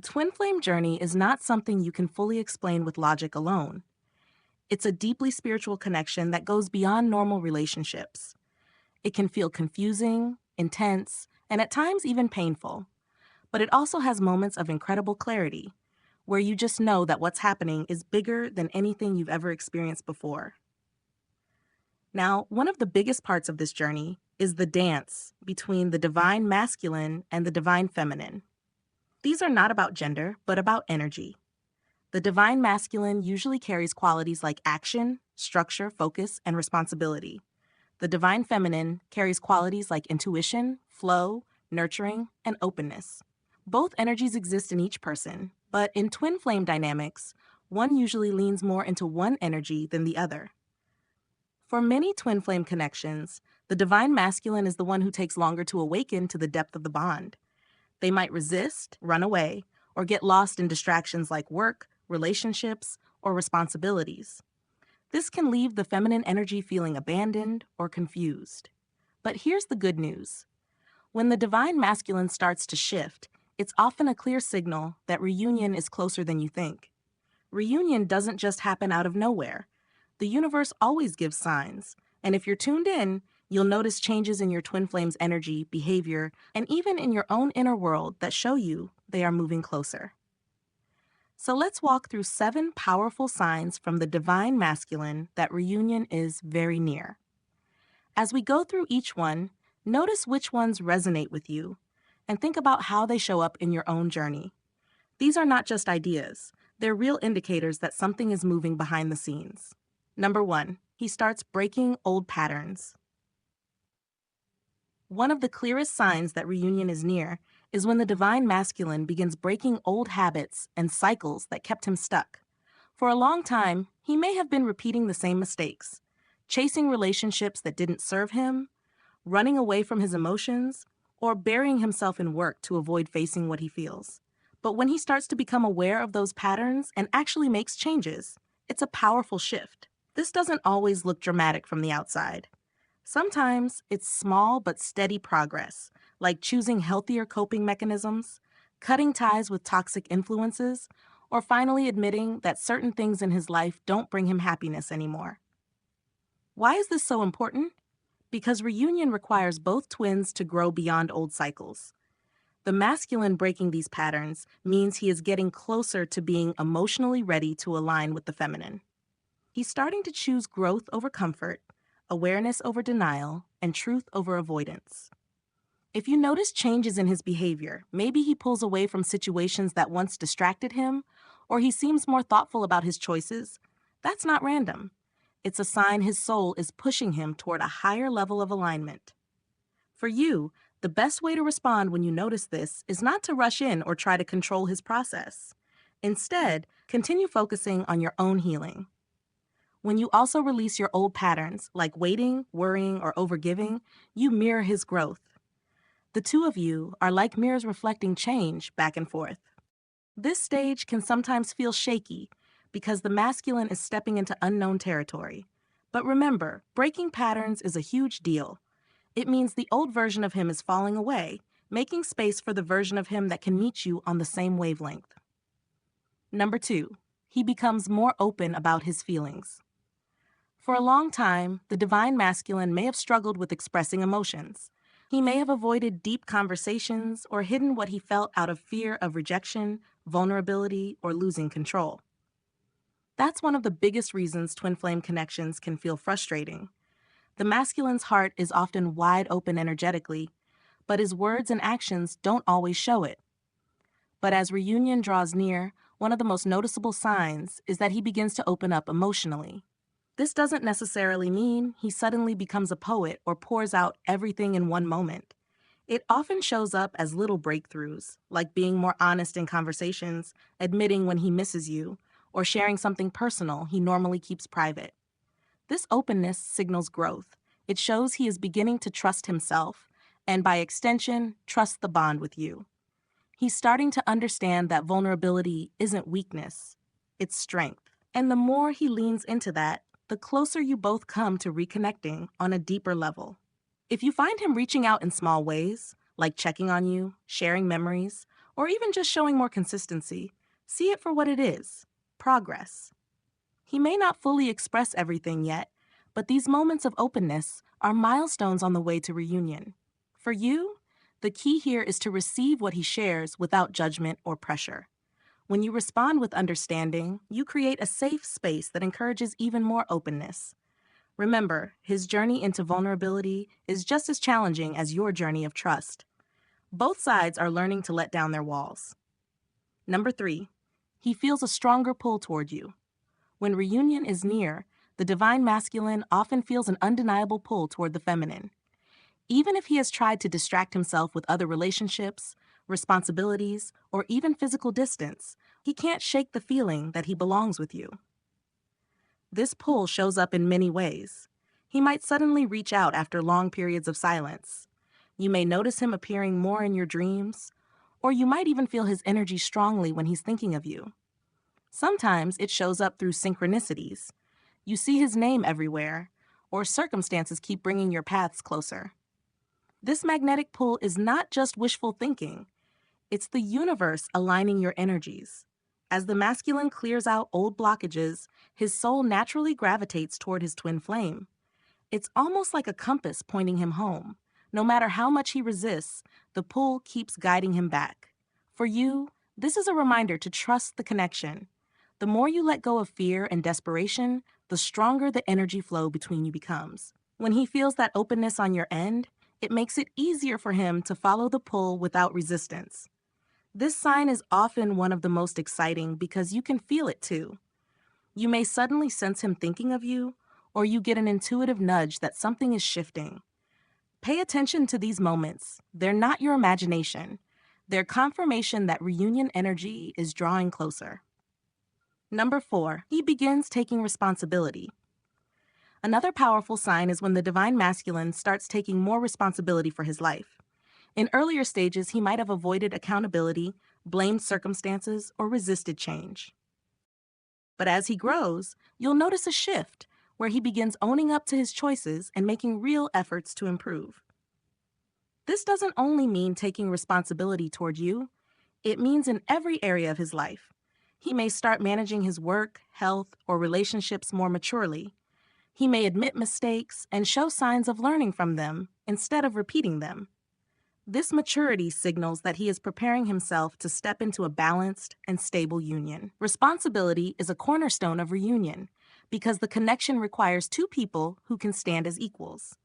twin flame journey is not something you can fully explain with logic alone. It's a deeply spiritual connection that goes beyond normal relationships. It can feel confusing, intense, and at times even painful. But it also has moments of incredible clarity, where you just know that what's happening is bigger than anything you've ever experienced before. Now, one of the biggest parts of this journey is the dance between the divine masculine and the divine feminine. These are not about gender, but about energy. The divine masculine usually carries qualities like action, structure, focus, and responsibility. The divine feminine carries qualities like intuition, flow, nurturing, and openness. Both energies exist in each person, but in twin flame dynamics, one usually leans more into one energy than the other. For many twin flame connections, the divine masculine is the one who takes longer to awaken to the depth of the bond. They might resist, run away, or get lost in distractions like work, relationships, or responsibilities. This can leave the feminine energy feeling abandoned or confused. But here's the good news. When the divine masculine starts to shift, it's often a clear signal that reunion is closer than you think. Reunion doesn't just happen out of nowhere. The universe always gives signs, and if you're tuned in, you'll notice changes in your twin flame's energy, behavior, and even in your own inner world that show you they are moving closer. So let's walk through 7 powerful signs from the divine masculine that reunion is very near. As we go through each one, notice which ones resonate with you, and think about how they show up in your own journey. These are not just ideas, they're real indicators that something is moving behind the scenes. Number 1, he starts breaking old patterns. One of the clearest signs that reunion is near is when the divine masculine begins breaking old habits and cycles that kept him stuck. For a long time, he may have been repeating the same mistakes, chasing relationships that didn't serve him, running away from his emotions, or burying himself in work to avoid facing what he feels. But when he starts to become aware of those patterns and actually makes changes, it's a powerful shift. This doesn't always look dramatic from the outside. Sometimes it's small but steady progress, like choosing healthier coping mechanisms, cutting ties with toxic influences, or finally admitting that certain things in his life don't bring him happiness anymore. Why is this so important? Because reunion requires both twins to grow beyond old cycles. The masculine breaking these patterns means he is getting closer to being emotionally ready to align with the feminine. He's starting to choose growth over comfort, awareness over denial, and truth over avoidance. If you notice changes in his behavior, maybe he pulls away from situations that once distracted him, or he seems more thoughtful about his choices, that's not random. It's a sign his soul is pushing him toward a higher level of alignment. For you, the best way to respond when you notice this is not to rush in or try to control his process. Instead, continue focusing on your own healing. When you also release your old patterns, like waiting, worrying, or overgiving, you mirror his growth. The two of you are like mirrors reflecting change back and forth. This stage can sometimes feel shaky because the masculine is stepping into unknown territory. But remember, breaking patterns is a huge deal. It means the old version of him is falling away, making space for the version of him that can meet you on the same wavelength. Number 2, he becomes more open about his feelings. For a long time, the divine masculine may have struggled with expressing emotions. He may have avoided deep conversations or hidden what he felt out of fear of rejection, vulnerability, or losing control. That's one of the biggest reasons twin flame connections can feel frustrating. The masculine's heart is often wide open energetically, but his words and actions don't always show it. But as reunion draws near, one of the most noticeable signs is that he begins to open up emotionally. This doesn't necessarily mean he suddenly becomes a poet or pours out everything in one moment. It often shows up as little breakthroughs, like being more honest in conversations, admitting when he misses you, or sharing something personal he normally keeps private. This openness signals growth. It shows he is beginning to trust himself, and by extension, trust the bond with you. He's starting to understand that vulnerability isn't weakness, it's strength. And the more he leans into that, the closer you both come to reconnecting on a deeper level. If you find him reaching out in small ways, like checking on you, sharing memories, or even just showing more consistency, see it for what it is: progress. He may not fully express everything yet, but these moments of openness are milestones on the way to reunion. For you, the key here is to receive what he shares without judgment or pressure. When you respond with understanding, you create a safe space that encourages even more openness. Remember, his journey into vulnerability is just as challenging as your journey of trust. Both sides are learning to let down their walls. Number 3, he feels a stronger pull toward you. When reunion is near, the divine masculine often feels an undeniable pull toward the feminine. Even if he has tried to distract himself with other relationships, responsibilities, or even physical distance, he can't shake the feeling that he belongs with you. This pull shows up in many ways. He might suddenly reach out after long periods of silence. You may notice him appearing more in your dreams, or you might even feel his energy strongly when he's thinking of you. Sometimes it shows up through synchronicities. You see his name everywhere, or circumstances keep bringing your paths closer. This magnetic pull is not just wishful thinking. It's the universe aligning your energies. As the masculine clears out old blockages, his soul naturally gravitates toward his twin flame. It's almost like a compass pointing him home. No matter how much he resists, the pull keeps guiding him back. For you, this is a reminder to trust the connection. The more you let go of fear and desperation, the stronger the energy flow between you becomes. When he feels that openness on your end, it makes it easier for him to follow the pull without resistance. This sign is often one of the most exciting because you can feel it too. You may suddenly sense him thinking of you, or you get an intuitive nudge that something is shifting. Pay attention to these moments. They're not your imagination. They're confirmation that reunion energy is drawing closer. Number 4, he begins taking responsibility. Another powerful sign is when the divine masculine starts taking more responsibility for his life. In earlier stages, he might have avoided accountability, blamed circumstances, or resisted change. But as he grows, you'll notice a shift where he begins owning up to his choices and making real efforts to improve. This doesn't only mean taking responsibility toward you, it means in every area of his life. He may start managing his work, health, or relationships more maturely. He may admit mistakes and show signs of learning from them instead of repeating them. This maturity signals that he is preparing himself to step into a balanced and stable union. Responsibility is a cornerstone of reunion because the connection requires two people who can stand as equals.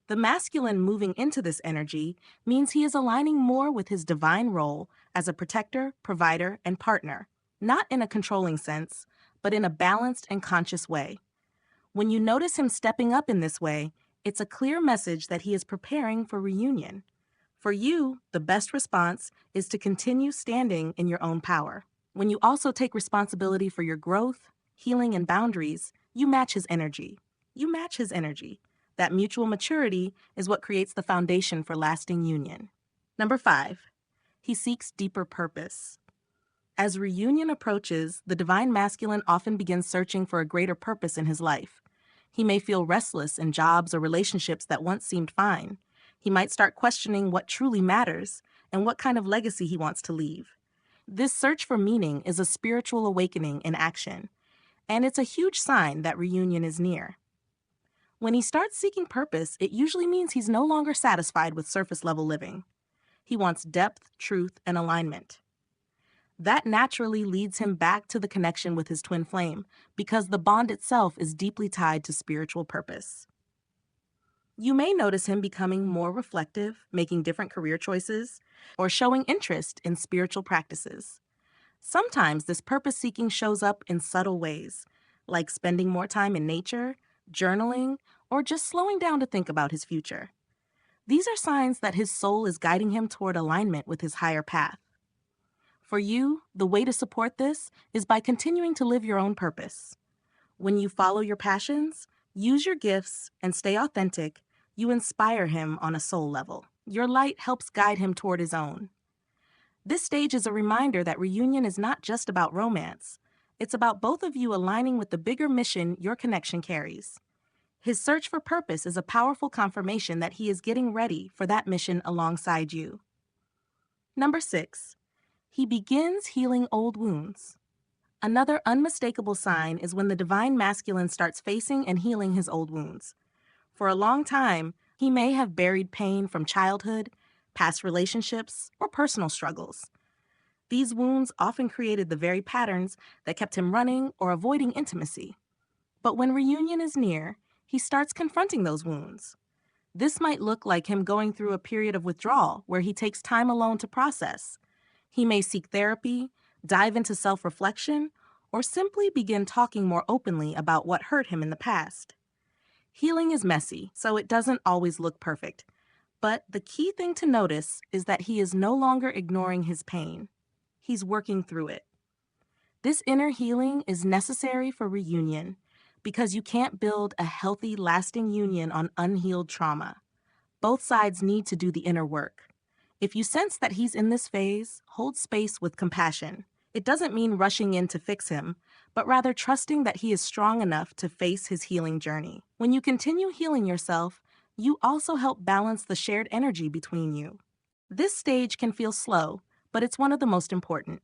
The masculine moving into this energy means he is aligning more with his divine role as a protector, provider, and partner, not in a controlling sense, but in a balanced and conscious way. When you notice him stepping up in this way, it's a clear message that he is preparing for reunion. For you, the best response is to continue standing in your own power. When you also take responsibility for your growth, healing, and boundaries, you match his energy. You match his energy. That mutual maturity is what creates the foundation for lasting union. Number 5, he seeks deeper purpose. As reunion approaches, the divine masculine often begins searching for a greater purpose in his life. He may feel restless in jobs or relationships that once seemed fine. He might start questioning what truly matters and what kind of legacy he wants to leave. This search for meaning is a spiritual awakening in action, and it's a huge sign that reunion is near. When he starts seeking purpose, it usually means he's no longer satisfied with surface-level living. He wants depth, truth, and alignment. That naturally leads him back to the connection with his twin flame because the bond itself is deeply tied to spiritual purpose. You may notice him becoming more reflective, making different career choices, or showing interest in spiritual practices. Sometimes this purpose-seeking shows up in subtle ways, like spending more time in nature, journaling, or just slowing down to think about his future. These are signs that his soul is guiding him toward alignment with his higher path. For you, the way to support this is by continuing to live your own purpose. When you follow your passions, use your gifts, and stay authentic, you inspire him on a soul level. Your light helps guide him toward his own. This stage is a reminder that reunion is not just about romance. It's about both of you aligning with the bigger mission your connection carries. His search for purpose is a powerful confirmation that he is getting ready for that mission alongside you. Number 6, He begins healing old wounds. Another unmistakable sign is when the divine masculine starts facing and healing his old wounds. For a long time, he may have buried pain from childhood, past relationships, or personal struggles. These wounds often created the very patterns that kept him running or avoiding intimacy. But when reunion is near, he starts confronting those wounds. This might look like him going through a period of withdrawal where he takes time alone to process. He may seek therapy, dive into self-reflection, or simply begin talking more openly about what hurt him in the past. Healing is messy, so it doesn't always look perfect. But the key thing to notice is that he is no longer ignoring his pain. He's working through it. This inner healing is necessary for reunion because you can't build a healthy, lasting union on unhealed trauma. Both sides need to do the inner work. If you sense that he's in this phase, hold space with compassion. It doesn't mean rushing in to fix him, but rather trusting that he is strong enough to face his healing journey. When you continue healing yourself, you also help balance the shared energy between you. This stage can feel slow, but it's one of the most important.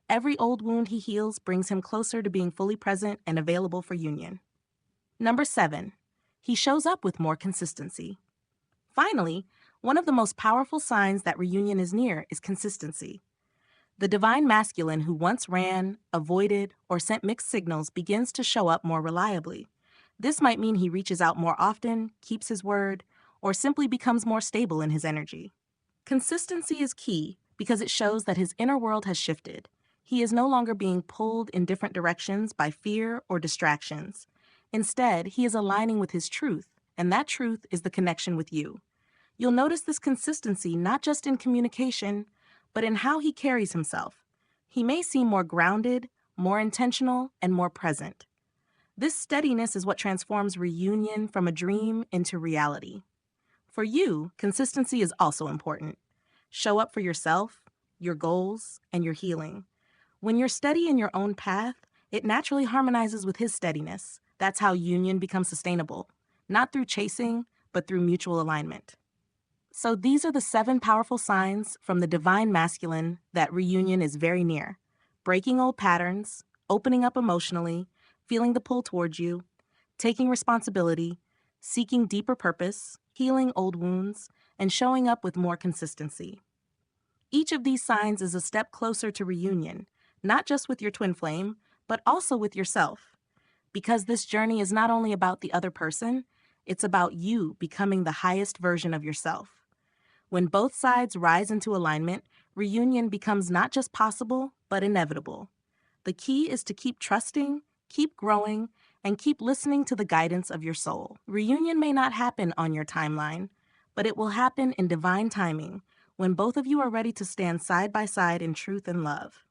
Every old wound he heals brings him closer to being fully present and available for union. Number 7, he shows up with more consistency. Finally, one of the most powerful signs that reunion is near is consistency. The divine masculine who once ran, avoided, or sent mixed signals begins to show up more reliably. This might mean he reaches out more often, keeps his word, or simply becomes more stable in his energy. Consistency is key because it shows that his inner world has shifted. He is no longer being pulled in different directions by fear or distractions. Instead, he is aligning with his truth, and that truth is the connection with you. You'll notice this consistency not just in communication, but in how he carries himself. He may seem more grounded, more intentional, and more present. This steadiness is what transforms reunion from a dream into reality. For you, consistency is also important. Show up for yourself, your goals, and your healing. When you're steady in your own path, it naturally harmonizes with his steadiness. That's how union becomes sustainable, not through chasing, but through mutual alignment. So these are the 7 powerful signs from the divine masculine that reunion is very near. Breaking old patterns, opening up emotionally, feeling the pull towards you, taking responsibility, seeking deeper purpose, healing old wounds, and showing up with more consistency. Each of these signs is a step closer to reunion, not just with your twin flame, but also with yourself. Because this journey is not only about the other person, it's about you becoming the highest version of yourself. When both sides rise into alignment, reunion becomes not just possible, but inevitable. The key is to keep trusting, keep growing, and keep listening to the guidance of your soul. Reunion may not happen on your timeline, but it will happen in divine timing when both of you are ready to stand side by side in truth and love.